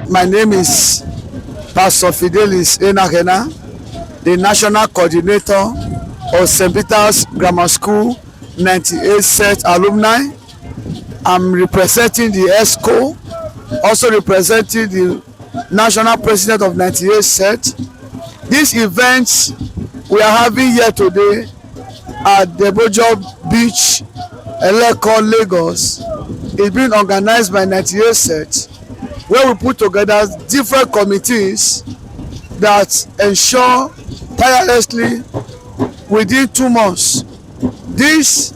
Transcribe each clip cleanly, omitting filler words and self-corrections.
My name is Pastor Fidelis Enakena, the National Coordinator of St. Peter's Grammar School 98 set alumni. I'm representing the ESCO, also representing the National President of 98 set. This event we are having here today at Debojo Beach, Elekon, Lagos, is being organized by 98 set, where we put together different committees that ensure tirelessly within 2 months. This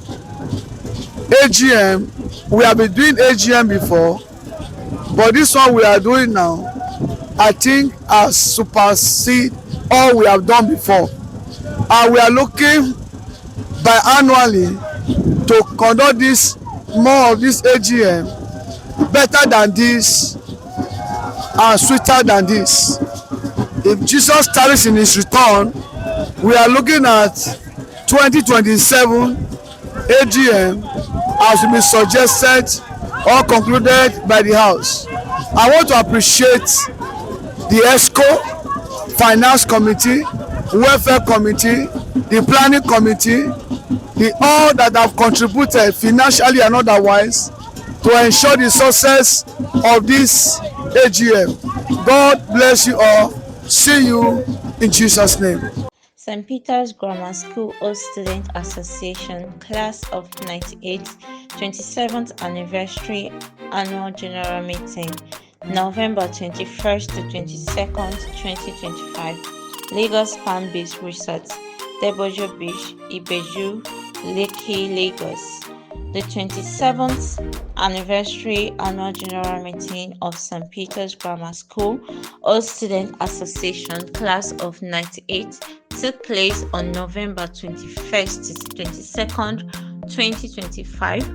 AGM, we have been doing AGM before, but this one we are doing now, I think has superseded all we have done before. And we are looking biannually to conduct this, more of this AGM, better than this and sweeter than this. If Jesus tarries in his return, we are looking at 2027 AGM as will be suggested or concluded by the House. I want to appreciate the ESCO, Finance Committee, Welfare Committee, the Planning Committee, the all that have contributed financially and otherwise to ensure the success of this AGM. God bless you all. See you in Jesus' name. St. Peter's Grammar School Old Student Association Class of 98 27th Anniversary Annual General Meeting, November 21st to 22nd, 2025, Lagos Palm Beach Resort, Debojo Beach, Ibeju-Lekki, Lagos. The 27th Anniversary Annual General Meeting of St. Peter's Grammar School Old Student Association Class of 98 took place on November 21st to 22nd, 2025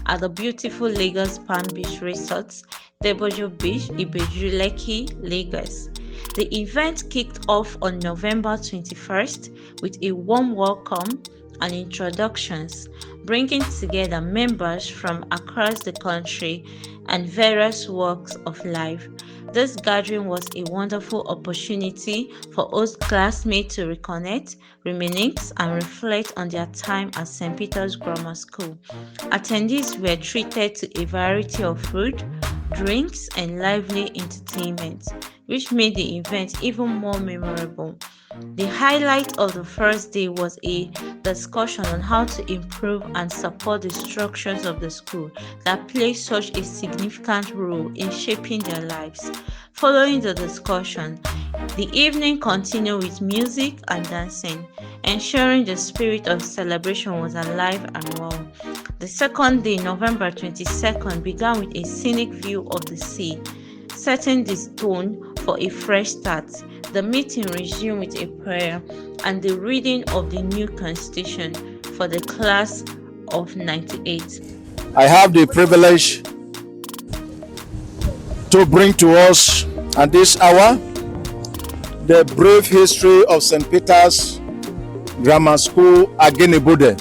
at the beautiful Lagos Palm Beach Resort, Debojo Beach, Ibeju-Lekki, Lagos. The event kicked off on November 21st with a warm welcome and introductions, bringing together members from across the country and various walks of life. This gathering was a wonderful opportunity for us classmates to reconnect, reminisce, and reflect on their time at St. Peter's Grammar School. Attendees were treated to a variety of food, drinks, and lively entertainment, which made the event even more memorable. The highlight of the first day was a discussion on how to improve and support the structures of the school that play such a significant role in shaping their lives. Following the discussion, the evening continued with music and dancing, ensuring the spirit of celebration was alive and well. The second day, November 22nd, began with a scenic view of the sea, setting the tone for a fresh start. The meeting resumed with a prayer and the reading of the new constitution for the class of 98. I have the privilege to bring to us at this hour the brief history of St. Peter's Grammar School, Agenibode.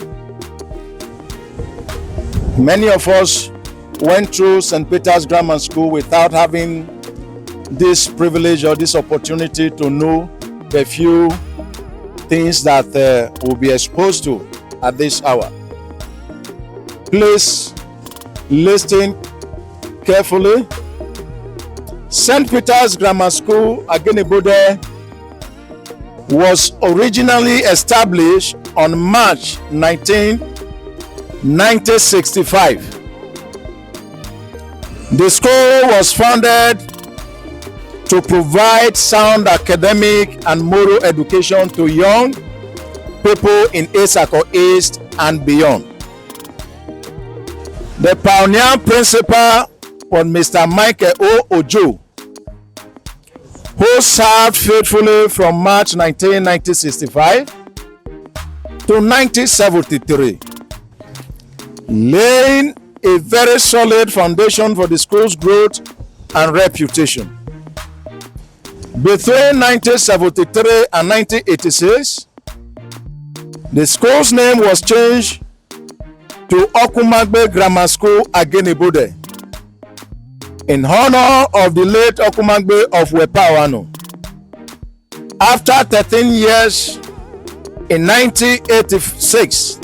Many of us went through St. Peter's Grammar School without having this privilege or this opportunity to know a few things that we'll be exposed to at this hour. Please listen carefully. St. Peter's Grammar School, Agenibode, was originally established on March 19, 1965. The school was founded to provide sound academic and moral education to young people in Isako East and beyond. The pioneer principal was Mr. Michael O. Ojo, who served faithfully from March 19, 1965 to 1973, laying a very solid foundation for the school's growth and reputation. Between 1973 and 1986, the school's name was changed to Okumagbe Grammar School Agenibode in honor of the late Okumagbe of Wepawano. After 13 years, in 1986,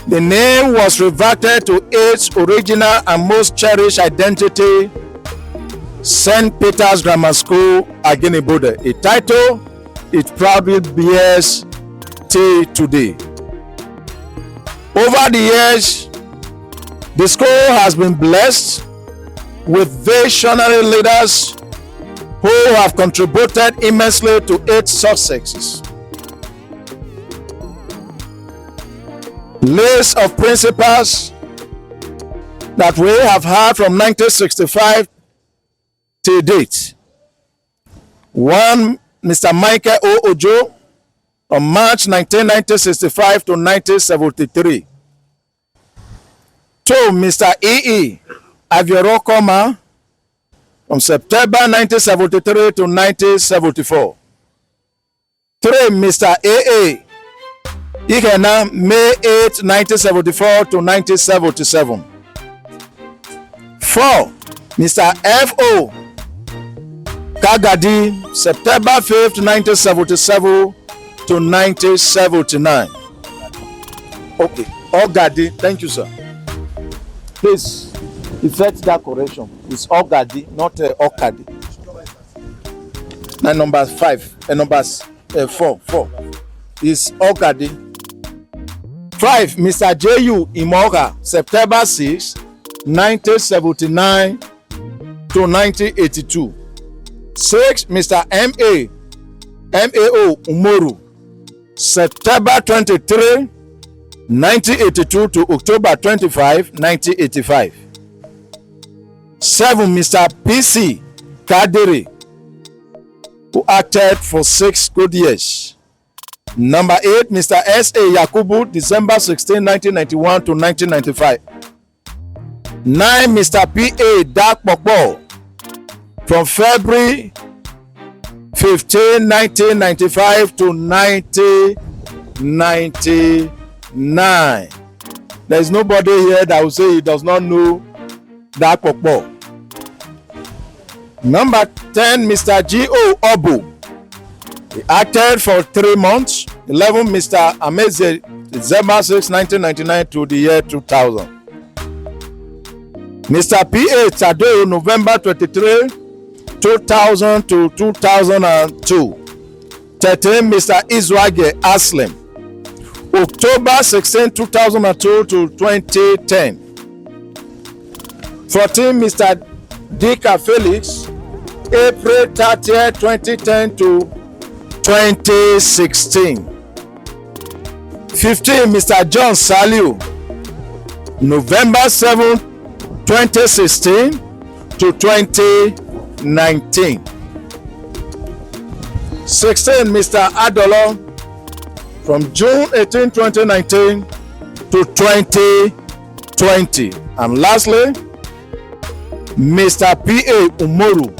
the name was reverted to its original and most cherished identity, St. Peter's Grammar School Agenibode, a title it proudly bears till today. Over the years, the school has been blessed with visionary leaders who have contributed immensely to its successes. List of principals that we have had from 1965 to date. 1. Mr. Michael O. Ojo from March 1965 to 1973. 2. Mr. E. Aviorokoma from September 1973 to 1974. 3. Mr. A. Ikena, May 8, 1974 to 1977. 4. Mr. F.O. Kagadi, September 5th, 1977 to 1979. Okay, Ogadi, thank you, sir. Please effect that correction. It's Ogadi, not Okadi. Now number 5, number 4 is Ogadi. 5. Mr. J.U. Imoga, September 6, 1979 to 1982. 6. Mr. M.A.O. Umoru, September 23, 1982 to October 25, 1985. 7. Mr. P.C. Kadiri, who acted for 6 good years. Number 8, Mr. S.A. Yakubu, December 16, 1991 to 1995. 9. Mr. P.A. Dakpokpo, from February 15, 1995 to 1999. There is nobody here that will say he does not know Dakpokpo. Number 10, Mr. G.O. Obu. He acted for 3 months. 11, Mr. Ameze, December 6, 1999 to the year 2000. Mr. P.A. Tadeo, November 23, 2000 to 2002. 13, Mr. Izwage Aslim, October 16, 2002 to 2010. 14, Mr. Dika Felix, April 30, 2010 to 2016. 15, Mr. John Saliu, November 7, 2016 to 2019. 16, Mr. Adolo, from June 18, 2019 to 2020. And lastly, Mr. P.A. Umoru,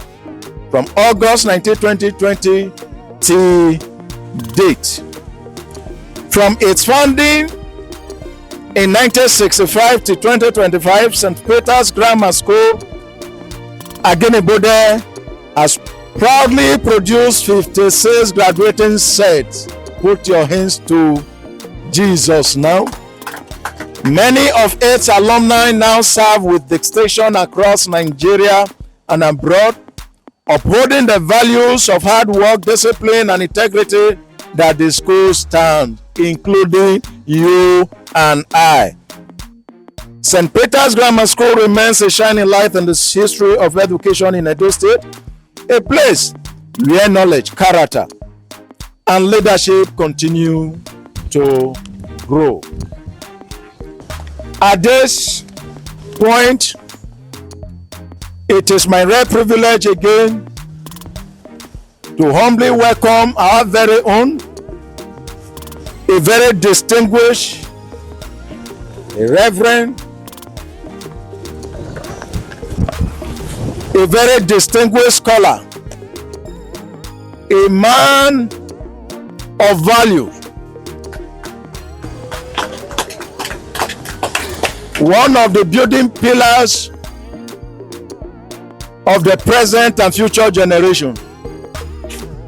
from August 19, 2020 till date. From its founding in 1965 to 2025, St. Peter's Grammar School, Agenibode, has proudly produced 56 graduating sets. Put your hands to Jesus now. Many of its alumni now serve with distinction across Nigeria and abroad, upholding the values of hard work, discipline, and integrity that the school stands, including you and I. St. Peter's Grammar School remains a shining light in the history of education in Edo State, a place where knowledge, character, and leadership continue to grow. At this point, it is my rare privilege again to humbly welcome our very own, a very distinguished, a reverend, a very distinguished scholar, a man of value, one of the building pillars of the present and future generation.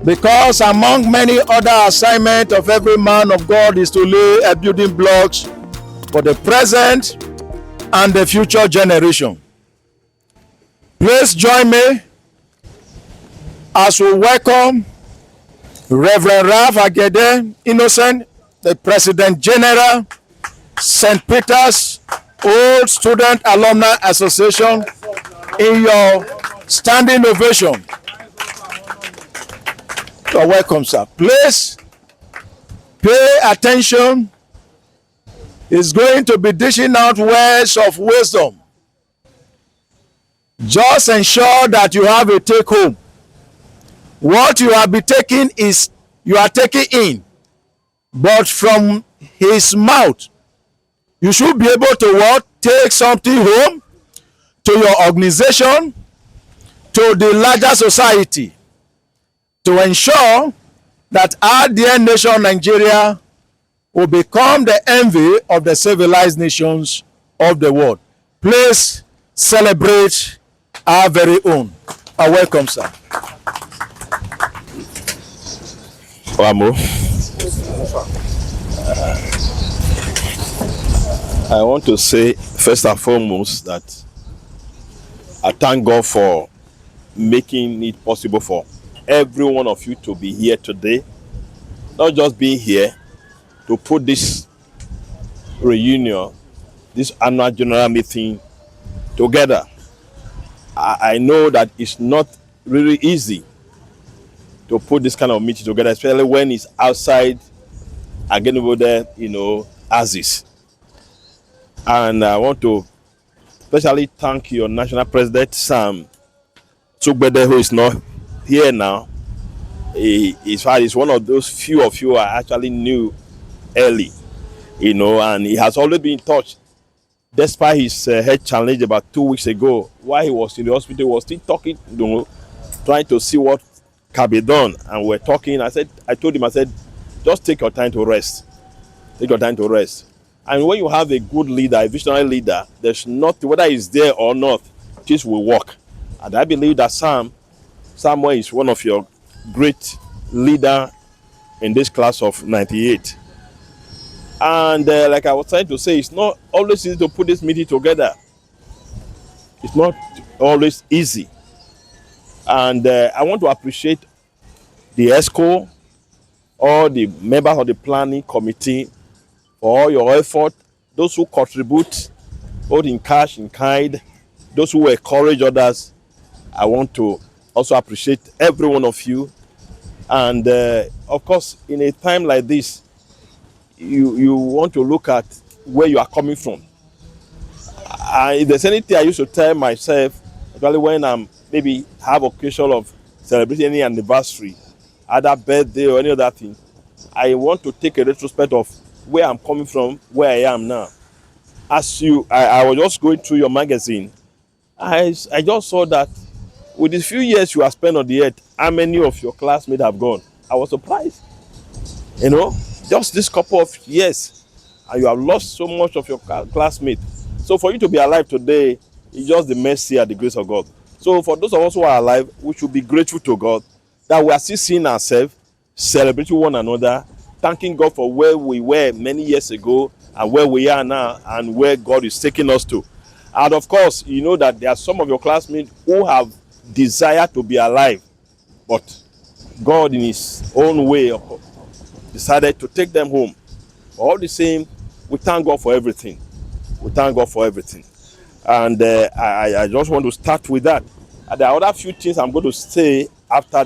Because among many other assignments of every man of God is to lay a building blocks for the present and the future generation. Please join me as we welcome Reverend Ralph Agede Innocent, the President General, St. Peter's Old Student Alumni Association, in your standing ovation. You're welcome, sir. Please pay attention. He's going to be dishing out words of wisdom. Just ensure that you have a take home. What you have been taking is you are taking in, but from his mouth, you should be able to what? Take something home to your organization, to the larger society, to ensure that our dear nation Nigeria will become the envy of the civilized nations of the world. Please celebrate our very own. A welcome, sir. Wamo. I want to say first and foremost that I thank God for making it possible for every one of you to be here today. Not just being here to put this reunion, this annual general meeting together. I know that it's not really easy to put this kind of meeting together, especially when it's outside again over there, as is. And I want to especially thank your national president, Sam Chukwuede, who is not here now. He's one of those few of you I actually knew early, and he has always been in touch. Despite his health challenge about 2 weeks ago, while he was in the hospital, he was still talking, trying to see what can be done. And we're talking. I told him, just take your time to rest. Take your time to rest. And when you have a good leader, a visionary leader, there's nothing, whether he's there or not, this will work. And I believe that Samuel is one of your great leader in this class of 98. And like I was trying to say, it's not always easy to put this meeting together. It's not always easy. And I want to appreciate the ESCO, all the members of the planning committee, for all your effort, those who contribute, both in cash, in kind, those who encourage others. I want to also appreciate every one of you. And of course, in a time like this, you want to look at where you are coming from. If there's anything I used to tell myself, especially when I'm maybe have occasion of celebrating any anniversary, either birthday or any other thing, I want to take a retrospect of where I'm coming from, where I am now. As I was just going through your magazine, I just saw that with the few years you have spent on the earth, how many of your classmates have gone? I was surprised. Just this couple of years, and you have lost so much of your classmates. So for you to be alive today, it's just the mercy and the grace of God. So for those of us who are alive, we should be grateful to God that we are still seeing ourselves, celebrating one another, thanking God for where we were many years ago and where we are now and where God is taking us to. And of course, you know that there are some of your classmates who have desire to be alive, but God in his own way decided to take them home. But all the same, we thank God for everything. We thank God for everything. And I just want to start with that. And there are other few things I'm going to say after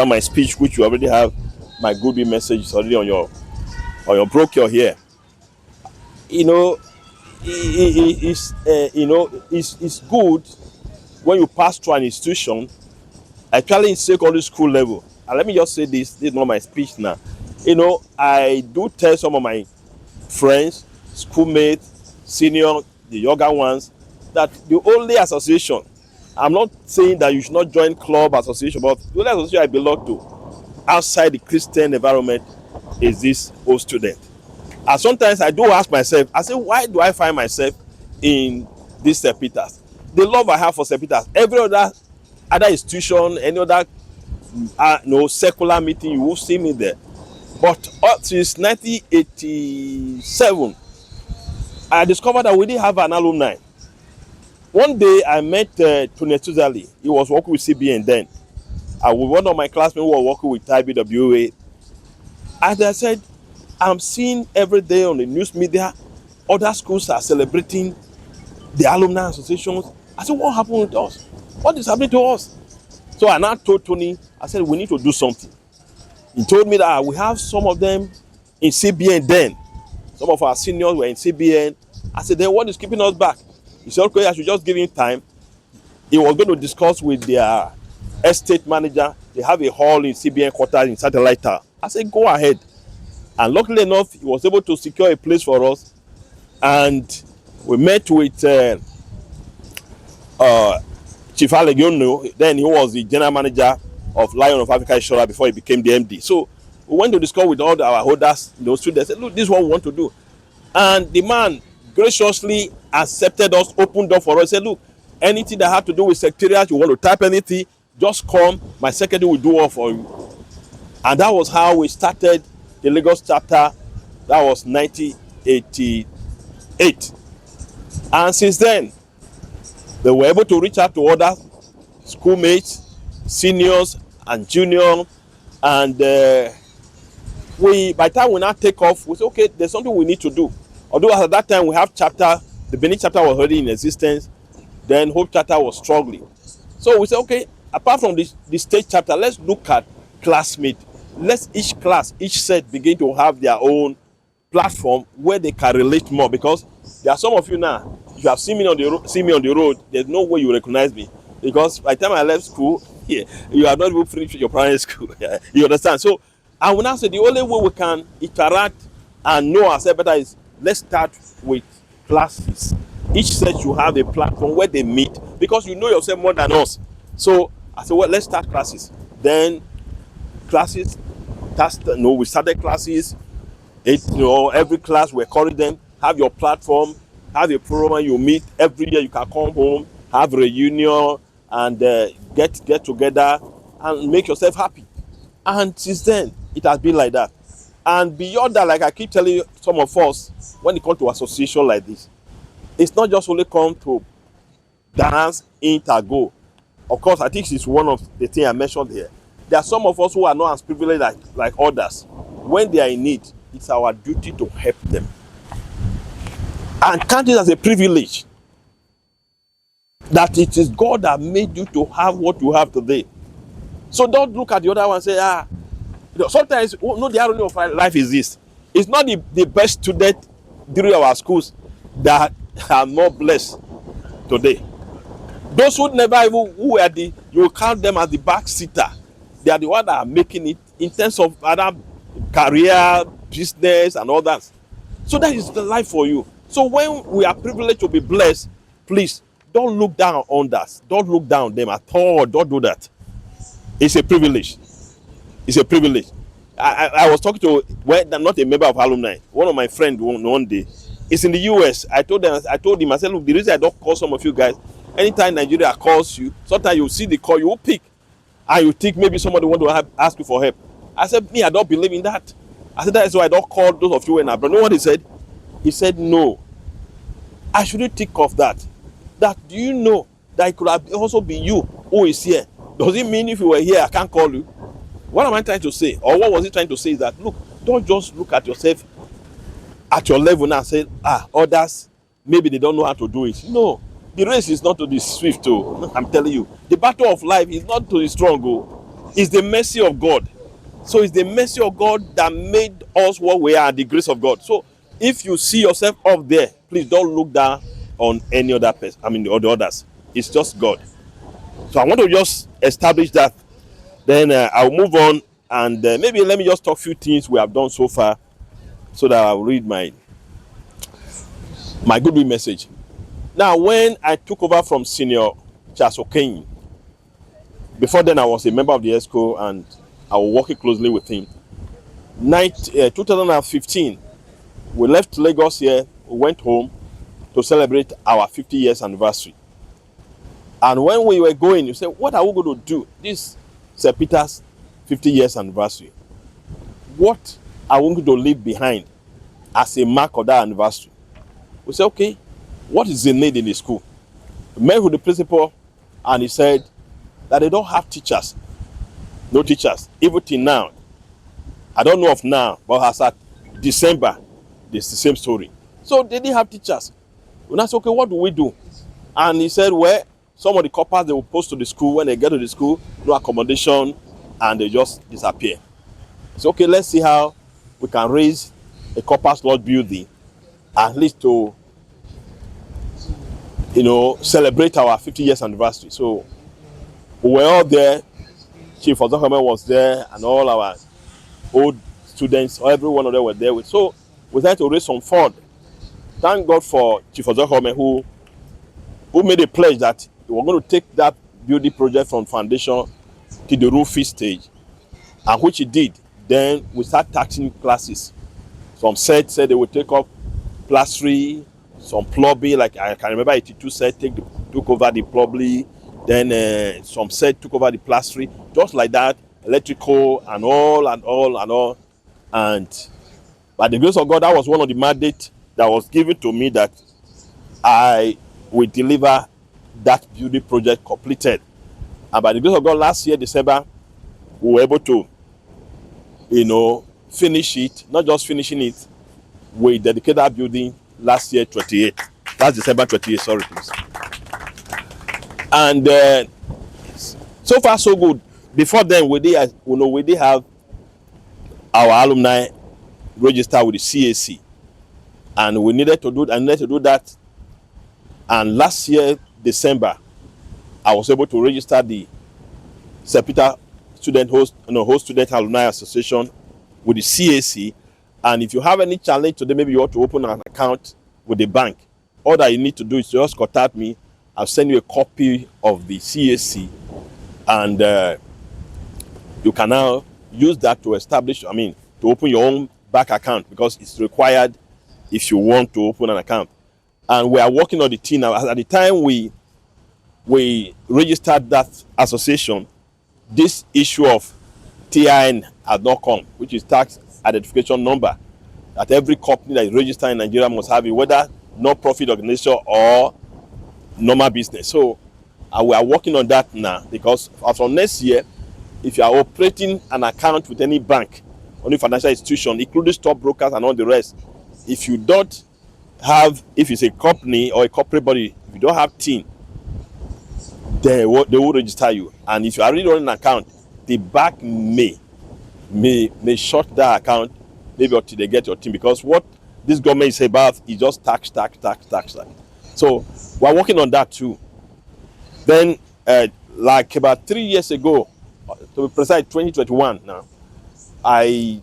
my speech, which you already have. My goodwill message is already on your brochure here. It's good when you pass through an institution, actually in secondary school level. And let me just say this is not my speech now. I do tell some of my friends, schoolmates, senior, the younger ones, that the only association I'm not saying that you should not join club association, but the only association I belong to outside the Christian environment is this old student. And sometimes I do ask myself, I say, why do I find myself in this St. Peter's? The love I have for St. Peter's, every other institution, any other secular meeting, you will see me there. But up since 1987, I discovered that we didn't have an alumni. One day I met Tony Tuzali. He was working with CBN then. And with one of my classmates who were working with IBWA. And I said, I'm seeing every day on the news media, other schools are celebrating the alumni associations. I said, what happened with us? What is happening to us? So I now told Tony, I said, we need to do something. He told me that we have some of them in CBN then. Some of our seniors were in CBN. I said, then what is keeping us back? He said, okay, I should just give him time. He was going to discuss with their estate manager. They have a hall in CBN quarters in Satellite Tower. I said, go ahead. And luckily enough, he was able to secure a place for us. And we met with Chief Alegiono. Then he was the general manager of Lion of Africa Insurance before he became the MD. So we went to discuss with all our holders, students. Said, look, this is what we want to do. And the man graciously accepted us, opened door for us, said, look, anything that had to do with secretariat, you want to type anything, just come. My secretary will do all for you. And that was how we started the Lagos chapter. That was 1988. And since then, they were able to reach out to other schoolmates, seniors and juniors, and by the time we now take off, we say, okay, there's something we need to do. Although at that time we have chapter, the Benin chapter was already in existence, then Hope chapter was struggling. So we say, okay, apart from the state chapter, let's look at classmates. Let's each class, each set begin to have their own platform where they can relate more, because there are some of you now, if you have seen me on the road, there's no way you recognize me, because by the time I left school, yeah, you have not even finished your primary school. You understand? So I will now say the only way we can interact and know ourselves better is let's start with classes. Each set should have a platform where they meet, because you know yourself more than us. So I said, well, let's start classes. Then classes, we started classes. Every class we encourage them, have your platform, have a program, you meet every year. You can come home, have a reunion, and get together and make yourself happy. And since then, it has been like that. And beyond that, like I keep telling you, some of us, when it comes to association like this, it's not just only come to dance, eat, and go. Of course, I think it's one of the things I mentioned here. There are some of us who are not as privileged like others. When they are in need, it's our duty to help them. And count it as a privilege that it is God that made you to have what you have today. So don't look at the other one and say, sometimes, the irony of life is this. It's not the best student during our schools that are more blessed today. Those who never even, you count them as the back seater. They are the ones that are making it in terms of other career, business, and all that. So that is the life for you. So when we are privileged to be blessed, please don't look down on us. Don't look down on them at all. Don't do that. It's a privilege. It's a privilege. I was talking to not a member of alumni. One of my friends one day. It's in the US. I told him, I said, look, the reason I don't call some of you guys, anytime Nigeria calls you, sometimes you see the call, you will pick. And you think maybe somebody want to ask you for help. I said, me, I don't believe in that. I said, that is why I don't call those of you when I brought. You know what he said? He said, no. I shouldn't think of that. That, do you know that it could have also be you who is here? Does it mean if you were here, I can't call you? What am I trying to say? Or what was he trying to say is that, look, don't just look at yourself at your level now and say, others, maybe they don't know how to do it. No, the race is not to the swift, oh. I'm telling you. The battle of life is not to the strong, oh. It's the mercy of God. So it's the mercy of God that made us what we are, the grace of God. So if you see yourself up there, please don't look down on any other person, or the others. It's just God. So I want to just establish that. Then I'll move on, and maybe let me just talk a few things we have done so far, so that I'll read my goodwill message. Now, when I took over from Senior Charles Okane. Before then, I was a member of the ESCO and I was working closely with him. 2015, we left Lagos here, we went home to celebrate our 50 years anniversary. And when we were going, you said, what are we going to do? This St. Peter's 50 years anniversary. What are we going to leave behind as a mark of that anniversary? We said, okay, what is the need in the school? We met with the principal and he said that they don't have teachers. No teachers, even till now. I don't know of now, but as at December, it's the same story. So they didn't have teachers. And I said, okay, what do we do? And he said, well, some of the coppers, they will post to the school. When they get to the school, no accommodation, and they just disappear. So, okay, let's see how we can raise a coppers lodge building, at least to, celebrate our 50 years anniversary. So we were all there. Chief Ozohome was there, and all our old students, every one of them were there. So we tried to raise some fund. Thank God for Chief Ozohome who made a pledge that we were going to take that building project from foundation to the roofing stage, and which he did. Then we start taxing classes. Some said they would take up plastering, some plumbing, like I can remember 82 said took over the plumbing, then some said took over the plastering, just like that, electrical and all. And by the grace of God, that was one of the mandates that was given to me, that I will deliver that building project completed. And by the grace of God, last year, December, we were able to, finish it. Not just finishing it, we dedicated that building last year, 28. That's December 28, sorry, please. And so far, so good. Before then, we did have our alumni register with the CAC. And we needed to do that. And last year, December, I was able to register the St. Peter Host Student Alumni Association with the CAC. And if you have any challenge today, maybe you want to open an account with the bank, all that you need to do is just contact me. I'll send you a copy of the CAC, and you can now use that to to open your own bank account, because it's required if you want to open an account. And we are working on the team now. At the time we registered that association, this issue of TIN had not come, which is tax identification number, that every company that is registered in Nigeria must have it, whether non-profit organization or normal business. So we are working on that now, because from next year, if you are operating an account with any bank, any financial institution, including stockbrokers and all the rest, if you don't have, if it's a company or a corporate body, if you don't have TIN, they will register you. And if you are already running an account, the bank may shut that account maybe until they get your TIN, because what this government is about is just tax. So we're working on that too. Then like about 3 years ago, to be precise, 2021 now, I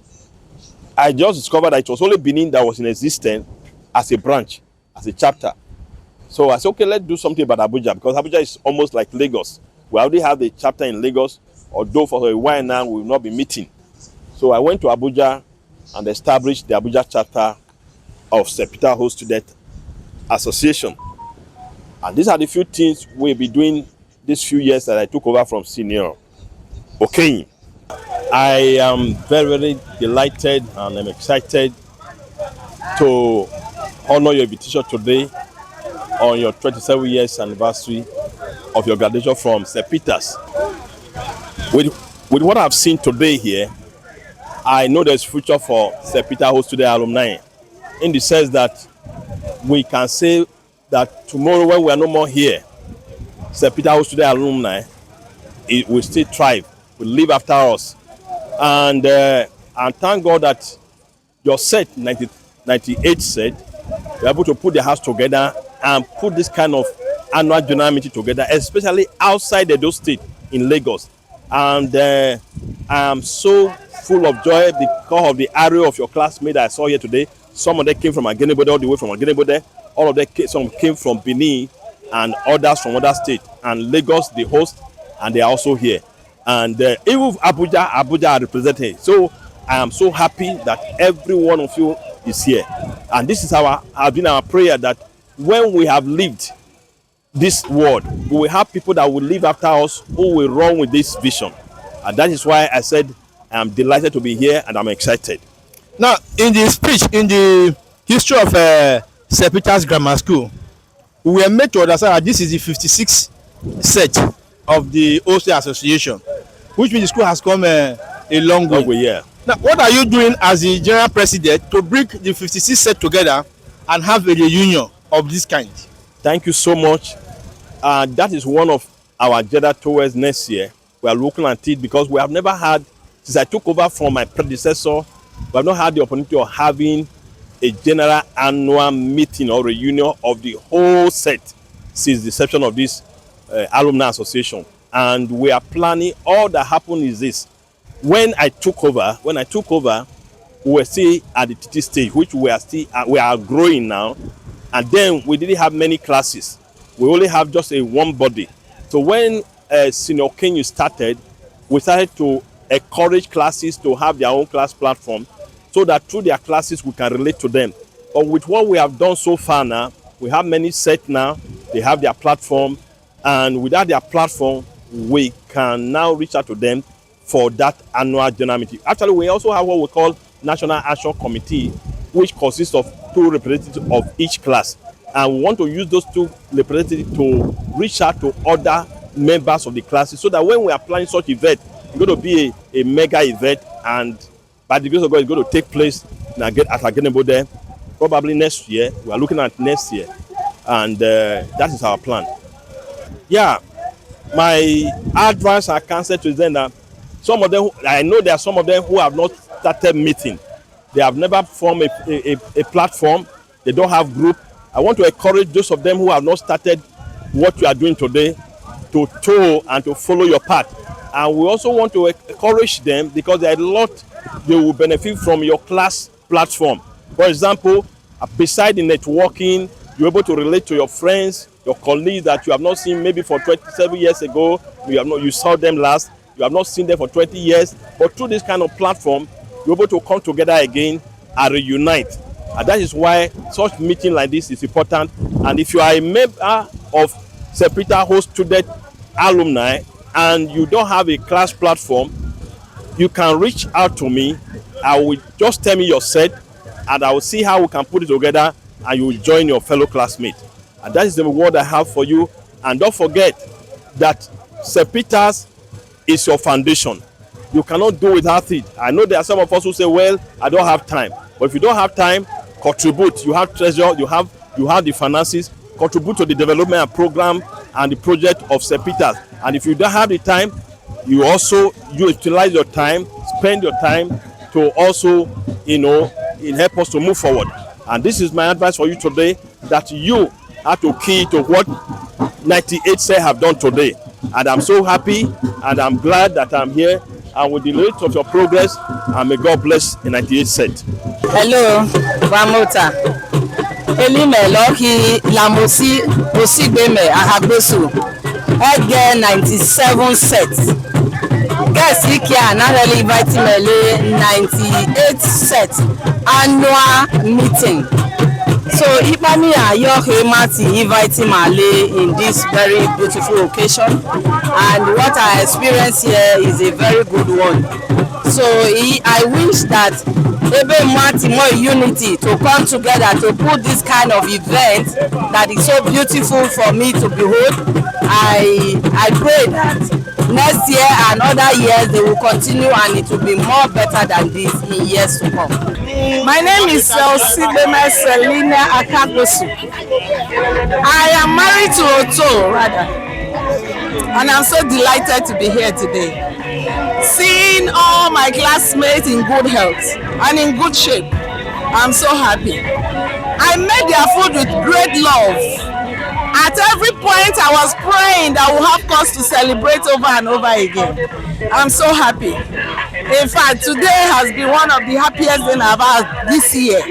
just discovered that it was only Benin that was in existence as a branch, as a chapter. So I said, okay, let's do something about Abuja, because Abuja is almost like Lagos. We already have the chapter in Lagos, although for a while now we will not be meeting. So I went to Abuja and established the Abuja chapter of St. Peter Host Student Association. And these are the few things we'll be doing these few years that I took over from Senior Okane. I am very, very delighted and I'm excited to honor your invitation today on your 27 years anniversary of your graduation from St. Peter's. With what I've seen today here, I know there's future for St. Peter Host Student alumni, in the sense that we can say that tomorrow, when we are no more here, St. Peter Host Student alumni, it will still thrive, will live after us. And thank God that your set, 98 set, you're able to put the house together and put this kind of annual general meeting together, especially outside Edo State in Lagos. And I am so full of joy because of the array of your classmates I saw here today. Some of them came from Agenebode, all the way from Agenebode. All of them some came from Benin, and others from other states. And Lagos, the host, and they are also here. And even Abuja are represented. So I am so happy that every one of you is here. And this is has been our prayer, that when we have lived this world, we will have people that will live after us who will run with this vision. And that is why I said I am delighted to be here and I'm excited. Now, in the speech, in the history of St. Peter's Grammar School, we were made to understand that this is the 56th set of the OSA Association, which means the school has come a long way. Yeah. Now, what are you doing as the general president to bring the 56th set together and have a reunion of this kind? Thank you so much. That is one of our agenda towards next year. We are looking at it because we have never had, since I took over from my predecessor, we have not had the opportunity of having a general annual meeting or reunion of the whole set since the inception of this alumni association. And we are planning. All that happened is this: when I took over, we were still at the TT stage, which we are growing now, and then we didn't have many classes. We only have just a one body. So when Senior Kenya started, we started to encourage classes to have their own class platform, so that through their classes we can relate to them. But with what we have done so far now, we have many sets now, they have their platform, and without their platform, we can now reach out to them for that annual general meeting. Actually, we also have what we call National Action Committee, which consists of 2 representatives of each class. And we want to use those 2 representatives to reach out to other members of the classes, so that when we are planning such event, it's going to be a mega event, and by the grace of God, it's going to take place at Agenebo there, probably next year. We are looking at next year, and that is our plan. Yeah, my advice and counsel to them that some of them, I know there are some of them who have not started meeting. They have never formed a platform. They don't have group. I want to encourage those of them who have not started what you are doing today to tow and to follow your path. And we also want to encourage them, because there are a lot they will benefit from your class platform. For example, beside the networking, you're able to relate to your friends, your colleagues that you have not seen maybe for 27 years ago. You saw them last. You have not seen them for 20 years. But through this kind of platform, you're able to come together again and reunite. And that is why such meeting like this is important. And if you are a member of St. Peter Host Student Alumni and you don't have a class platform, you can reach out to me. I will just tell me your set, and I will see how we can put it together, and you will join your fellow classmates. And that is the reward I have for you. And don't forget that St. Peter's is your foundation. You cannot do without it. I know there are some of us who say, well, I don't have time. But if you don't have time, contribute. You have treasure, you have the finances, contribute to the development and program and the project of St. Peter's. And if you don't have the time, you utilize your time, spend your time to also, help us to move forward. And this is my advice for you today, that you have to key to what 98 say have done today. And I'm so happy and I'm glad that I'm here, and with the rate of your progress, and may God bless the 98 set. Hello, Vamota. Elime Loki Lamosi Osigbeme Ahagbesu. Again 97 sets. Guess Ikia not really inviting me 98 sets annual meeting. So Ipami Ayoke Mati inviting Male in this very beautiful occasion, and what I experience here is a very good one. So I wish that Ebe Mati more unity to come together to put this kind of event that is so beautiful for me to behold. I pray that next year and other years they will continue, and it will be more better than this in years to come. My name is Osideme Selina Akagbosu. I am married to Oto, rather, and I'm so delighted to be here today. Seeing all my classmates in good health and in good shape, I'm so happy. I made their food with great love. At every point I was praying that we'll have cause to celebrate over and over again. I'm so happy. In fact, today has been one of the happiest days I've had this year.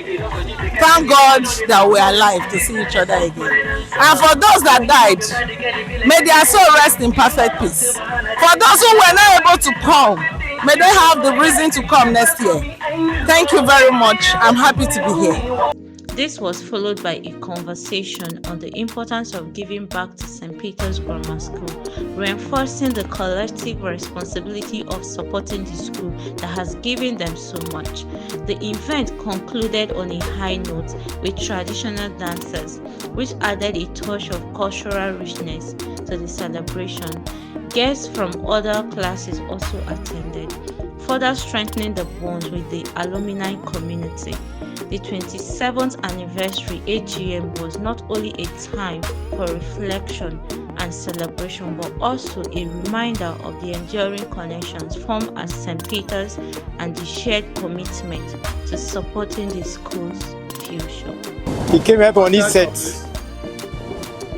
thank God that we are alive to see each other again. And for those that died, may their soul rest in perfect peace. For those who were not able to come, may they have the reason to come next year. Thank you very much. I'm happy to be here. This was followed by a conversation on the importance of giving back to St. Peter's Grammar School, reinforcing the collective responsibility of supporting the school that has given them so much. The event concluded on a high note with traditional dances, which added a touch of cultural richness to the celebration. Guests from other classes also attended, further strengthening the bonds with the alumni community. The 27th anniversary AGM was not only a time for reflection and celebration, but also a reminder of the enduring connections formed at St. Peter's and the shared commitment to supporting the school's future. He came up on his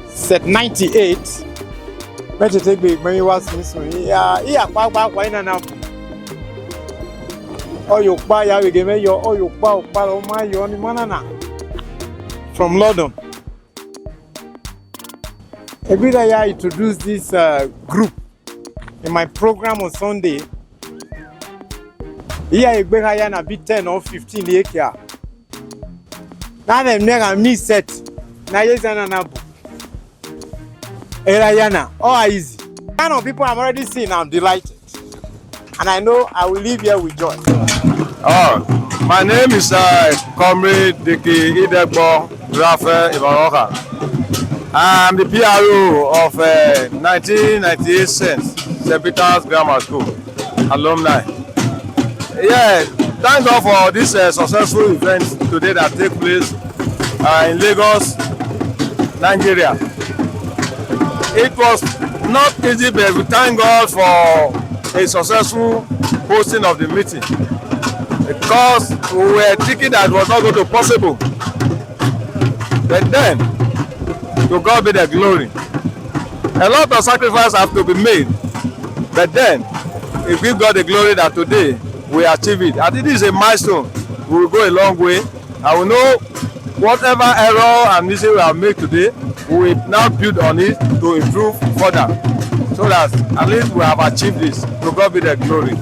set 98. But to take me when he was in this one, why not? Oh, you buy ya, we give me your, oh, you buy, oh, my, you only manana from London. Every day I introduce this group in my program on Sunday. Here, I bring a bit 10 or 15 here. Now, them never me set. Now, yes, and abu. Erayana, all easy. Kind of people I'm already seeing, I'm delighted. And I know I will leave here with joy. Oh, my name is Comrade Debojo Ibeju-Lekki. I'm the PRO of 1998 St. Peter's Grammar School alumni. Yeah, thank God for this successful event today that take place in Lagos, Nigeria. It was not easy, but we thank God for a successful hosting of the meeting, because we were thinking that it was not going to be possible. But then, to God be the glory. A lot of sacrifices have to be made, but then, we give God the glory that today we achieve it. I think this is a milestone. We will go a long way. I will know whatever error and mistake we have made today, we will now build on it to improve further, so that at least we have achieved this. To God be the glory.